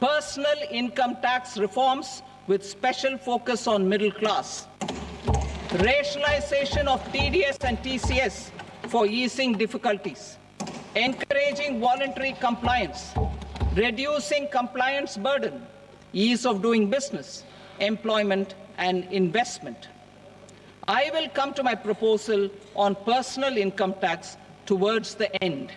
personal income tax reforms with special focus on middle class, rationalization of TDS and TCS for easing difficulties, encouraging voluntary compliance, reducing compliance burden, ease of doing business, employment and investment. I will come to my proposal on personal income tax towards the end.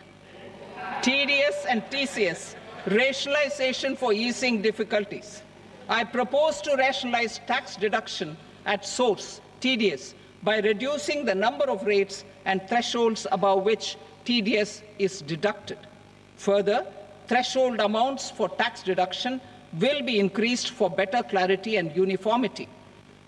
TDS and TCS, rationalization for easing difficulties. I propose to rationalize tax deduction at source, TDS, by reducing the number of rates and thresholds above which TDS is deducted. Further, threshold amounts for tax deduction will be increased for better clarity and uniformity.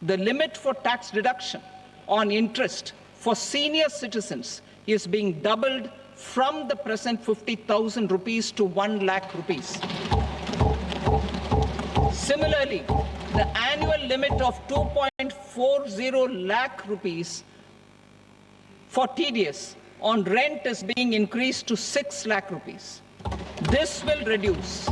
The limit for tax deduction on interest for senior citizens is being doubled from the present 50,000 rupees to 1 lakh rupees. Similarly, the annual limit of 2.40 lakh rupees for TDS on rent is being increased to 6 lakh rupees. This will reduce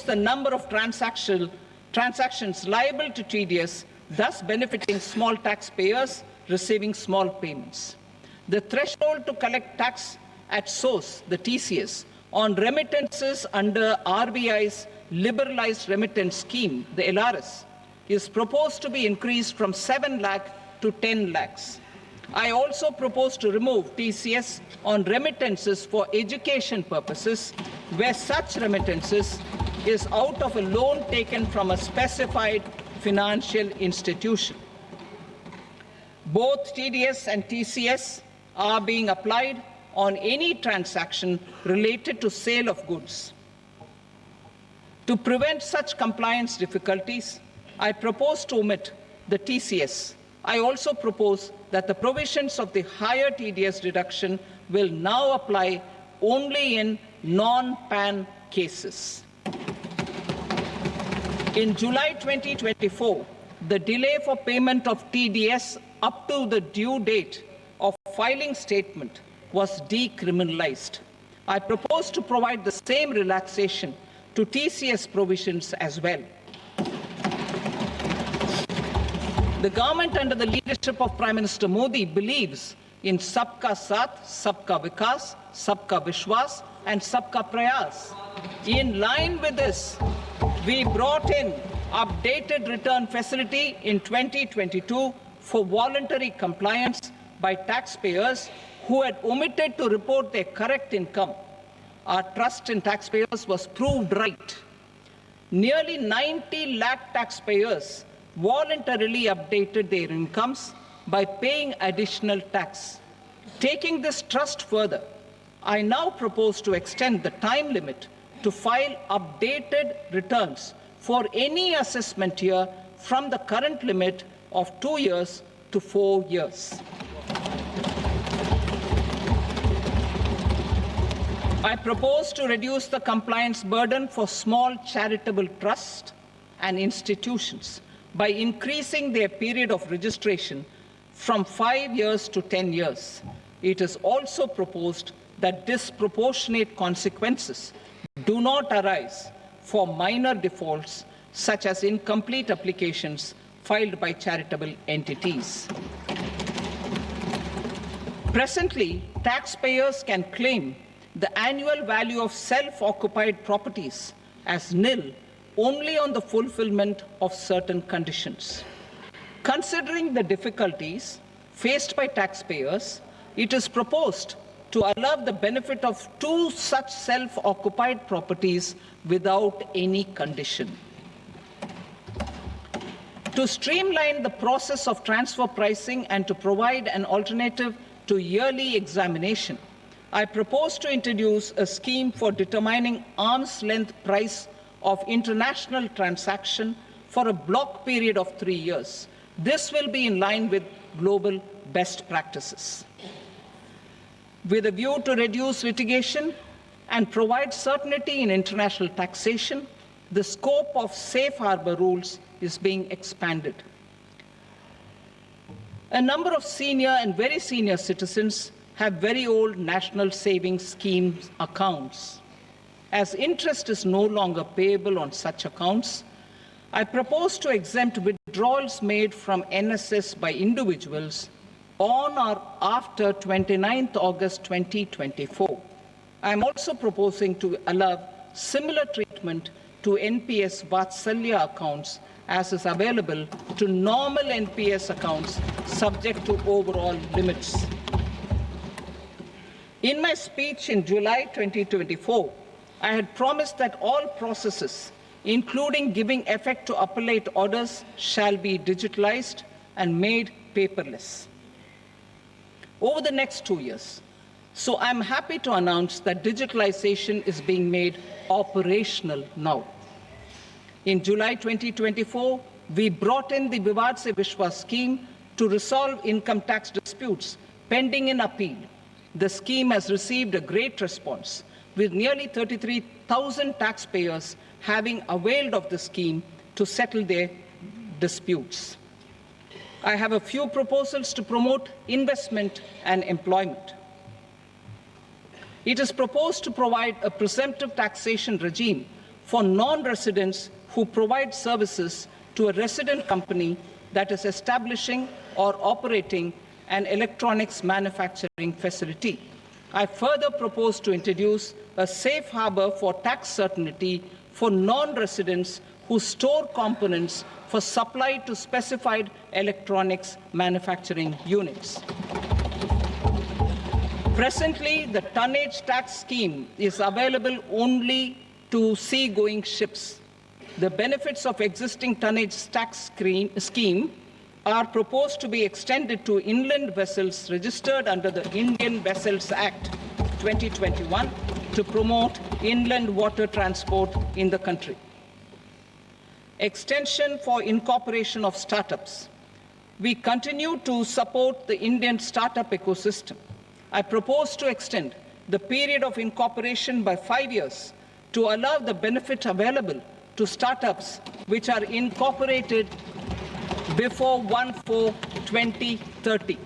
the number of transactions liable to TDS, thus benefiting small taxpayers receiving small payments. The threshold to collect tax at source, the TCS, on remittances under RBI's liberalized remittance scheme, the LRS, is proposed to be increased from 7 lakh to 10 lakhs. I also propose to remove TCS on remittances for education purposes, where such remittances is out of a loan taken from a specified financial institution. Both TDS and TCS are being applied on any transaction related to sale of goods. To prevent such compliance difficulties, I propose to omit the TCS. I also propose that the provisions of the higher TDS deduction will now apply only in non-PAN cases. In July 2024, the delay for payment of TDS up to the due date of filing statement was decriminalized. I propose to provide the same relaxation to TCS provisions as well. The government under the leadership of Prime Minister Modi believes in Sabka Saath, Sabka Vikas, Sabka Vishwas and Sabka Prayas. In line with this, we brought in updated return facility in 2022 for voluntary compliance by taxpayers who had omitted to report their correct income. Our trust in taxpayers was proved right. Nearly 90 lakh taxpayers voluntarily updated their incomes by paying additional tax. Taking this trust further, I now propose to extend the time limit to file updated returns for any assessment year from the current limit of 2 years to 4 years. I propose to reduce the compliance burden for small charitable trusts and institutions by increasing their period of registration from 5 years to 10 years. It is also proposed that disproportionate consequences do not arise for minor defaults such as incomplete applications filed by charitable entities. Presently, taxpayers can claim the annual value of self-occupied properties as nil only on the fulfillment of certain conditions. Considering the difficulties faced by taxpayers, it is proposed to allow the benefit of 2 such self-occupied properties without any condition. To streamline the process of transfer pricing and to provide an alternative to yearly examination, I propose to introduce a scheme for determining arm's length price of international transaction for a block period of 3 years. This will be in line with global best practices. With a view to reduce litigation and provide certainty in international taxation, the scope of safe harbor rules is being expanded. A number of senior and very senior citizens have very old national savings schemes accounts. As interest is no longer payable on such accounts, I propose to exempt withdrawals made from NSS by individuals on or after 29th August 2024. I am also proposing to allow similar treatment to NPS Vatsalya accounts as is available to normal NPS accounts subject to overall limits. In my speech in July 2024, I had promised that all processes, including giving effect to appellate orders, shall be digitalized and made paperless over the next 2 years. So I'm happy to announce that digitalization is being made operational now. In July 2024, we brought in the Vivad Se Vishwas scheme to resolve income tax disputes pending in appeal. The scheme has received a great response, with nearly 33,000 taxpayers having availed of the scheme to settle their disputes. I have a few proposals to promote investment and employment. It is proposed to provide a presumptive taxation regime for non-residents who provide services to a resident company that is establishing or operating an electronics manufacturing facility. I further propose to introduce a safe harbor for tax certainty for non-residents who store components for supply to specified electronics manufacturing units. Presently, the tonnage tax scheme is available only to sea-going ships. The benefits of existing tonnage tax scheme are proposed to be extended to inland vessels registered under the Indian Vessels Act 2021 to promote inland water transport in the country. Extension for incorporation of startups. We continue to support the Indian startup ecosystem. I propose to extend the period of incorporation by 5 years to allow the benefit available to startups which are incorporated before 1/4/2030.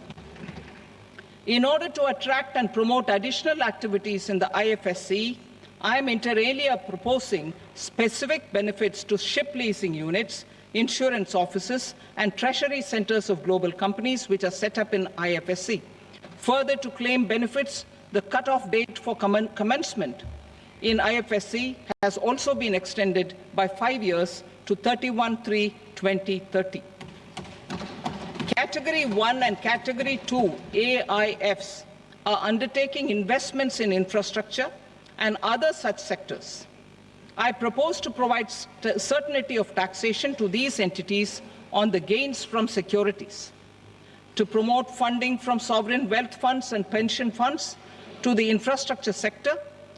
In order to attract and promote additional activities in the IFSC, I am inter alia proposing specific benefits to ship leasing units, insurance offices, and treasury centers of global companies which are set up in IFSC. Further, to claim benefits, the cutoff date for commencement in IFSC has also been extended by 5 years to 31/3/2030. Category 1 and Category 2 AIFs are undertaking investments in infrastructure and other such sectors. I propose to provide certainty of taxation to these entities on the gains from securities, to promote funding from sovereign wealth funds and pension funds to the infrastructure sector.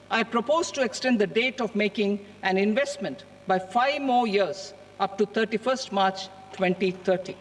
I propose to extend the date of making an investment by 5 more years up to 31st March 2030.